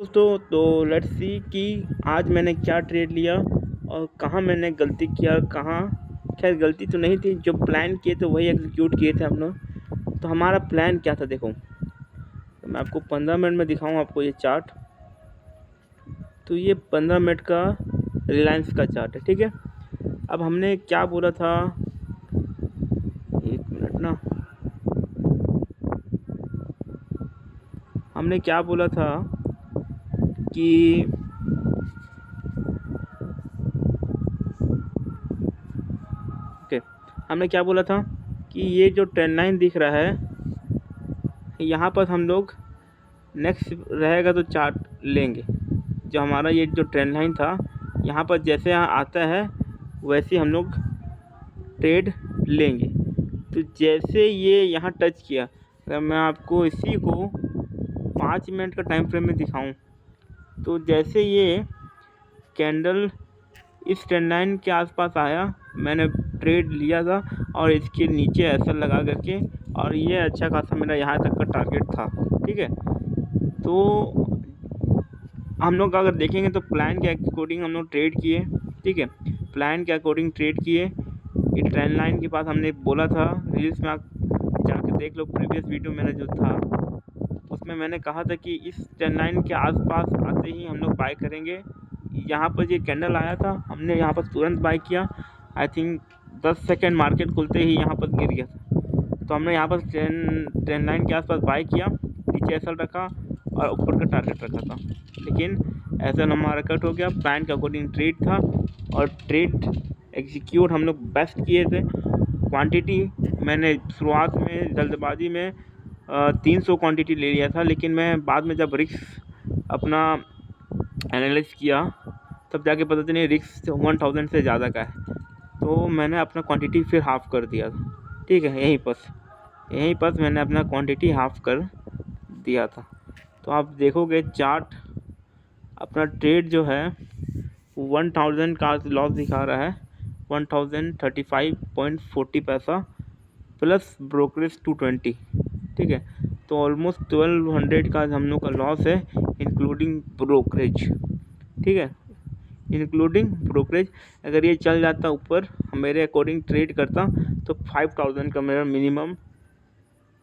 दोस्तों तो let's see कि आज मैंने क्या ट्रेड लिया और कहाँ मैंने गलती किया, कहाँ खैर गलती तो नहीं थी। जो प्लान किए थे वही एग्जीक्यूट किए थे हम लोग। तो हमारा प्लान क्या था देखो, तो मैं आपको 15 मिनट में दिखाऊँ आपको ये चार्ट। तो ये 15 मिनट का रिलायंस का चार्ट है, ठीक है। अब हमने क्या बोला था, एक मिनट ना, हमने क्या बोला था कि ओके, हमने क्या बोला था कि ये जो ट्रेंड लाइन दिख रहा है यहाँ पर हम लोग नेक्स्ट रहेगा तो चार्ट लेंगे। जो हमारा ये जो ट्रेंड लाइन था यहाँ पर जैसे यहाँ आता है वैसे हम लोग ट्रेड लेंगे। तो जैसे ये यहाँ टच किया, अगर मैं आपको इसी को 5 मिनट का टाइम फ्रेम में दिखाऊं, तो जैसे ये कैंडल इस ट्रेंड लाइन के आसपास आया मैंने ट्रेड लिया था और इसके नीचे ऐसा लगा करके, और ये अच्छा खासा मेरा यहाँ तक का टारगेट था, ठीक है। तो हम लोग अगर देखेंगे तो प्लान के अकॉर्डिंग हम लोग ट्रेड किए, ठीक है। प्लान के अकॉर्डिंग ट्रेड किए। ये ट्रेंड लाइन के पास हमने बोला था, रील्स में आप जाकर देख लो, प्रीवियस वीडियो मेरा जो था उसमें मैंने कहा था कि इस ट्रेंड लाइन के आसपास आते ही हम लोग बाय करेंगे। यहाँ पर ये कैंडल आया था, हमने यहाँ पर तुरंत बाय किया। आई थिंक 10 सेकेंड मार्केट खुलते ही यहाँ पर गिर गया था। तो हमने यहाँ पर ट्रेंड लाइन के आसपास बाय किया, नीचे एसएल रखा और ऊपर का टारगेट रखा था। लेकिन एसएल हमारा कट हो गया, प्लान के अकॉर्डिंग ट्रेड था और ट्रेड एग्जीक्यूट हम लोग बेस्ट किए थे। क्वांटिटी मैंने शुरुआत में जल्दबाजी में 300 क्वांटिटी ले लिया था, लेकिन मैं बाद में जब रिस्क अपना एनालाइज किया तब जाके पता चला रिस्क 1000 से ज़्यादा का है। तो मैंने अपना क्वांटिटी फिर हाफ़ कर दिया था, ठीक है। यहीं पर मैंने अपना क्वांटिटी हाफ़ कर दिया था। तो आप देखोगे चार्ट, अपना ट्रेड जो है 1000 का लॉस दिखा रहा है, 1035.40 पैसा प्लस ब्रोकरेज 220, ठीक है। तो ऑलमोस्ट 1200 का हम लोग का लॉस है इंक्लूडिंग ब्रोकरेज, ठीक है, इंक्लूडिंग ब्रोकरेज। अगर ये चल जाता ऊपर मेरे अकॉर्डिंग ट्रेड करता तो 5000 का मेरा मिनिमम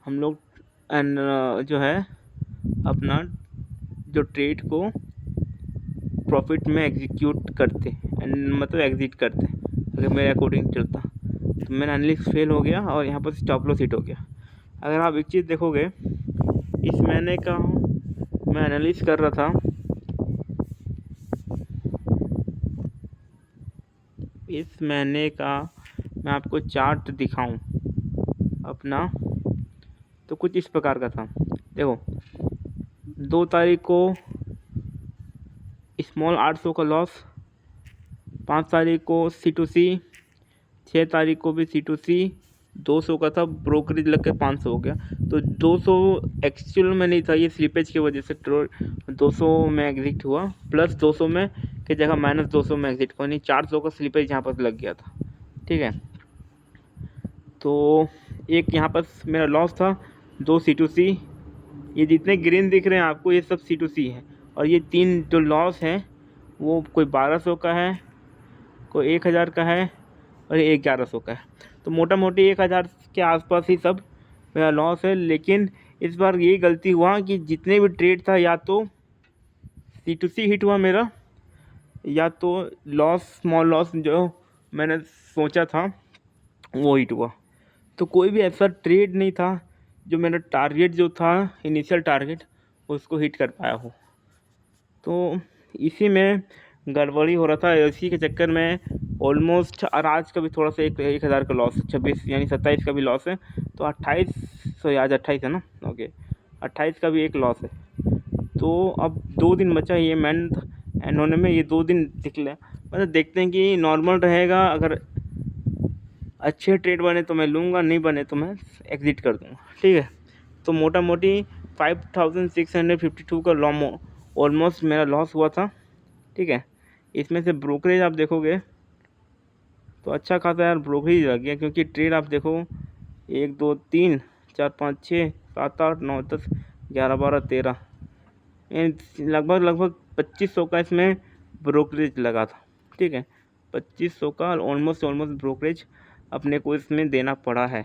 हम लोग जो है अपना जो ट्रेड को प्रॉफिट में एग्जीक्यूट करते, मतलब एग्जिट करते अगर मेरे अकॉर्डिंग चलता। तो मेरा एनालिसिस फेल हो गया और यहाँ पर स्टॉप लॉस हिट हो गया। अगर आप एक चीज़ देखोगे, इस महीने का मैं एनालिसिस कर रहा था, इस महीने का मैं आपको चार्ट दिखाऊं अपना, तो कुछ इस प्रकार का था। देखो 2 तारीख को स्मॉल 800 का लॉस, 5 तारीख को C2C, 6 तारीख को भी C2C 200 का था, ब्रोकरेज लग के 500 हो गया। तो 200 एक्चुअल में नहीं था, ये स्लिपेज की वजह से 200 में एग्जिट हुआ, प्लस 200 में की जगह -200 में एग्जिट हुआ, नहीं 400 का स्लिपेज यहाँ पर लग गया था, ठीक है। तो एक यहाँ पर मेरा लॉस था, 2 C2C, ये जितने ग्रीन दिख रहे हैं आपको ये सब C2C है। और ये 3 जो लॉस हैं वो कोई 1200 का है, कोई 1000 का है और ये 1100 का है। तो मोटा मोटी 1000 के आसपास ही सब मेरा लॉस है। लेकिन इस बार यही गलती हुआ कि जितने भी ट्रेड था या तो C2C हिट हुआ मेरा, या तो लॉस स्मॉल लॉस जो मैंने सोचा था वो हिट हुआ। तो कोई भी ऐसा ट्रेड नहीं था जो मेरा टारगेट जो था इनिशियल टारगेट उसको हिट कर पाया हो। तो इसी में गड़बड़ी हो रहा था, इसी के चक्कर में ऑलमोस्ट, और आज का भी थोड़ा सा 1000 का लॉस है, 26 यानी 27 का भी लॉस है। तो 28, आज 28 है ना, ओके, 28 का भी एक लॉस है। तो अब 2 दिन बचा ये मंथ एंड होने में, ये 2 दिन निकले, मतलब देखते हैं कि नॉर्मल रहेगा। अगर अच्छे ट्रेड बने तो मैं लूँगा, नहीं बने तो मैं एग्ज़िट कर दूँगा, ठीक है। तो मोटा मोटी 5652 का ऑलमोस्ट मेरा लॉस हुआ था, ठीक है। इसमें से ब्रोकरेज आप देखोगे तो अच्छा खासा यार ब्रोकरेज लग गया, क्योंकि ट्रेड आप देखो 1 2 3 4 5 6 7 8 9 10 11 12 13 लगभग 2500 का इसमें ब्रोकरेज लगा था। ठीक है, 2500 का ऑलमोस्ट ब्रोकरेज अपने को इसमें देना पड़ा है।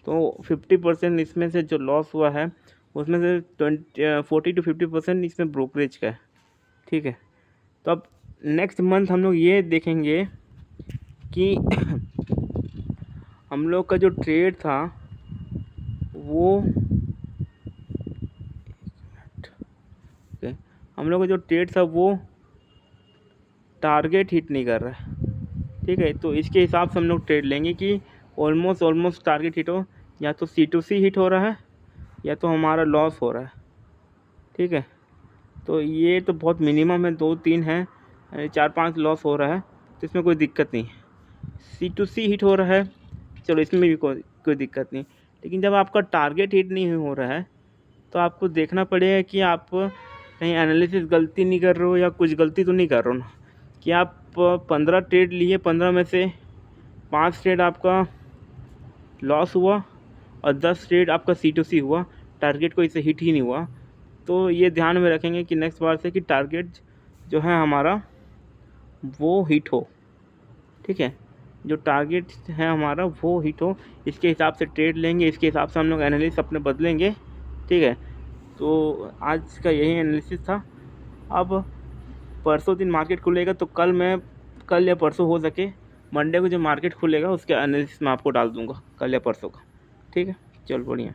तो 50% इसमें से जो लॉस हुआ है उसमें से 40 to 50% इसमें ब्रोकरेज का है। ठीक है, तो अब नेक्स्ट मंथ हम लोग ये देखेंगे कि हम लोग का जो ट्रेड था वो हम लोग का जो ट्रेड था वो टारगेट हिट नहीं कर रहा है। ठीक है, तो इसके हिसाब से हम लोग ट्रेड लेंगे कि ऑलमोस्ट टारगेट हिट हो, या तो C2C हिट हो रहा है या तो हमारा लॉस हो रहा है। ठीक है, तो ये तो बहुत मिनिमम है, 2-3 है, 4-5 लॉस हो रहा है तो इसमें कोई दिक्कत नहीं है। C2C हिट हो रहा है, चलो इसमें भी कोई दिक्कत नहीं। लेकिन जब आपका टारगेट हिट नहीं हो रहा है तो आपको देखना पड़ेगा कि आप कहीं एनालिसिस गलती नहीं कर रहे हो, या कुछ गलती तो नहीं कर रहे हो ना, कि आप 15 ट्रेड लिए, 15 में से 5 ट्रेड आपका लॉस हुआ और 10 ट्रेड आपका C2C हुआ, टारगेट कोई से हिट ही नहीं हुआ। तो ये ध्यान में रखेंगे कि नेक्स्ट बार से कि टारगेट जो है हमारा वो हिट हो। ठीक है, जो टारगेट है हमारा वो हिट हो, इसके हिसाब से ट्रेड लेंगे, इसके हिसाब से हम लोग एनालिसिस अपने बदलेंगे। ठीक है, तो आज का यही एनालिसिस था। अब परसों दिन मार्केट खुलेगा तो कल या परसों हो सके मंडे को जो मार्केट खुलेगा उसके एनालिसिस मैं आपको डाल दूँगा, कल या परसों का। ठीक है, चल बढ़िया।